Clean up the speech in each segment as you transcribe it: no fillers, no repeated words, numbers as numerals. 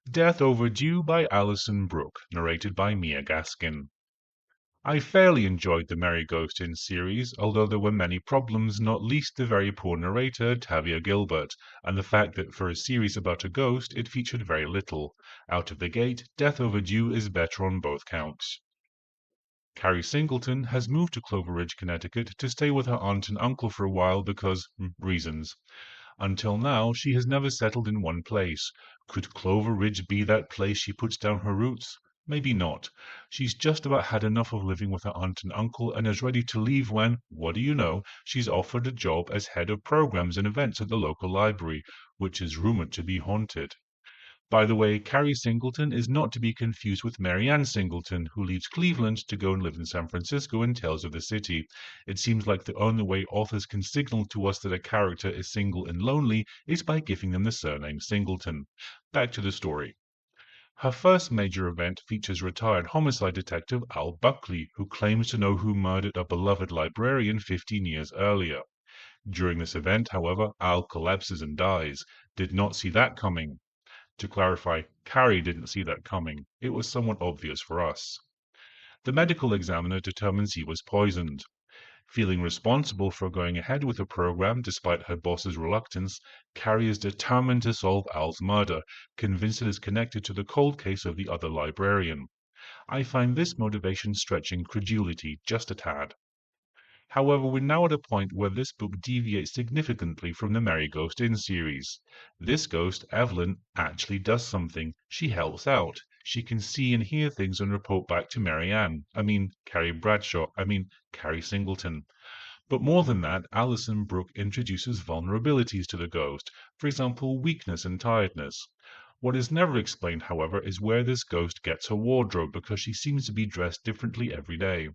Death Overdue by Allison Brook, narrated by Mia Gaskin. I fairly enjoyed the Mary Ghost Inn series, although there were many problems, not least the very poor narrator, Tavia Gilbert, and the fact that for a series about a ghost, it featured very little. Out of the gate, Death Overdue is better on both counts. Carrie Singleton has moved to Clover Ridge, Connecticut to stay with her aunt and uncle for a while because reasons. Until now, she has never settled in one place. Could Clover Ridge be that place she puts down her roots? Maybe not. She's just about had enough of living with her aunt and uncle and is ready to leave when, what do you know, she's offered a job as head of programs and events at the local library, which is rumored to be haunted. By the way, Carrie Singleton is not to be confused with Mary Ann Singleton, who leaves Cleveland to go and live in San Francisco in Tales of the City. It seems like the only way authors can signal to us that a character is single and lonely is by giving them the surname Singleton. Back to the story. Her first major event features retired homicide detective Al Buckley, who claims to know who murdered a beloved librarian 15 years earlier. During this event, however, Al collapses and dies. Did not see that coming. To clarify, Carrie didn't see that coming. It was somewhat obvious for us. The medical examiner determines he was poisoned. Feeling responsible for going ahead with the program despite her boss's reluctance, Carrie is determined to solve Al's murder, convinced it is connected to the cold case of the other librarian. I find this motivation stretching credulity just a tad. However, we're now at a point where this book deviates significantly from the Mary Ghost Inn series. This ghost, Evelyn, actually does something. She helps out. She can see and hear things and report back to Carrie Singleton. But more than that, Allison Brooke introduces vulnerabilities to the ghost, for example, weakness and tiredness. What is never explained, however, is where this ghost gets her wardrobe because she seems to be dressed differently every day.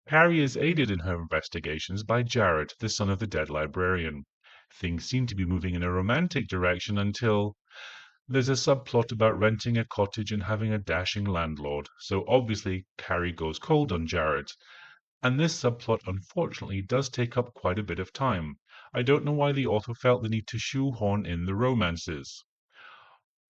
Carrie is aided in her investigations by Jared, the son of the dead librarian. Things seem to be moving in a romantic direction until there's a subplot about renting a cottage and having a dashing landlord, so obviously Carrie goes cold on Jared. And this subplot unfortunately does take up quite a bit of time. I don't know why the author felt the need to shoehorn in the romances.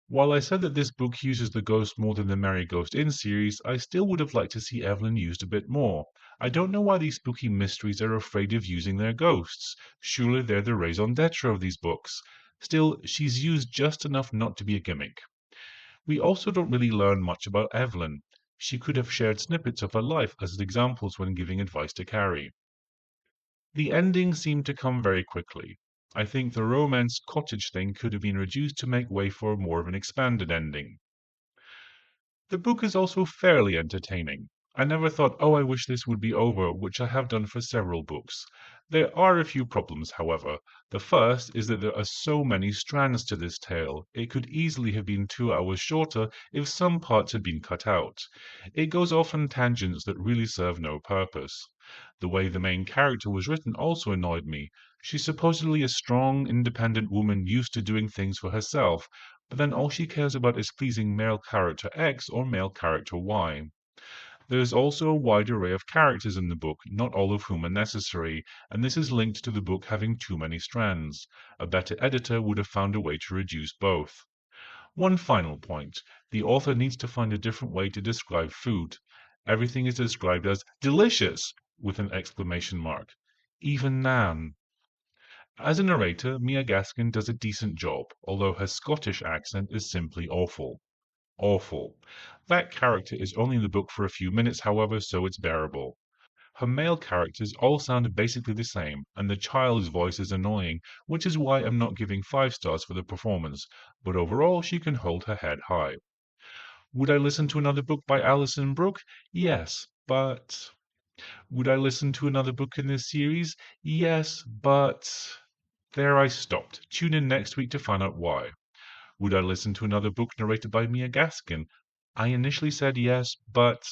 While I said that this book uses the ghost more than the Mary Ghost Inn series, I still would have liked to see Evelyn used a bit more. I don't know why these spooky mysteries are afraid of using their ghosts. Surely they're the raison d'etre of these books. Still, she's used just enough not to be a gimmick. We also don't really learn much about Evelyn. She could have shared snippets of her life as examples when giving advice to Carrie. The ending seemed to come very quickly. I think the romance cottage thing could have been reduced to make way for more of an expanded ending. The book is also fairly entertaining. I never thought, oh, I wish this would be over, which I have done for several books. There are a few problems, however. The first is that there are so many strands to this tale. It could easily have been 2 hours shorter if some parts had been cut out. It goes off on tangents that really serve no purpose. The way the main character was written also annoyed me. She's supposedly a strong, independent woman used to doing things for herself, but then all she cares about is pleasing male character X or male character Y. There is also a wide array of characters in the book, not all of whom are necessary, and this is linked to the book having too many strands. A better editor would have found a way to reduce both. One final point. The author needs to find a different way to describe food. Everything is described as delicious with an exclamation mark. Even Nan. As a narrator, Mia Gaskin does a decent job, although her Scottish accent is simply awful. Awful. That character is only in the book for a few minutes, however, so it's bearable. Her male characters all sound basically the same, and the child's voice is annoying, which is why I'm not giving 5 stars for the performance, but overall she can hold her head high. Would I listen to another book by Alison Brooke? Yes, but... Would I listen to another book in this series? Yes, but... There I stopped. Tune in next week to find out why. Would I listen to another book narrated by Mia Gaskin? I initially said yes, but...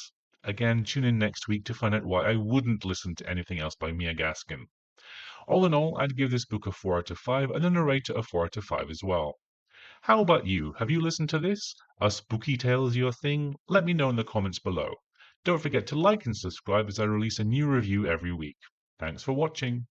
Again, tune in next week to find out why I wouldn't listen to anything else by Mia Gaskin. All in all, I'd give this book a 4 out of 5 and the narrator a 4 out of 5 as well. How about you? Have you listened to this? Are spooky tales your thing? Let me know in the comments below. Don't forget to like and subscribe as I release a new review every week. Thanks for watching.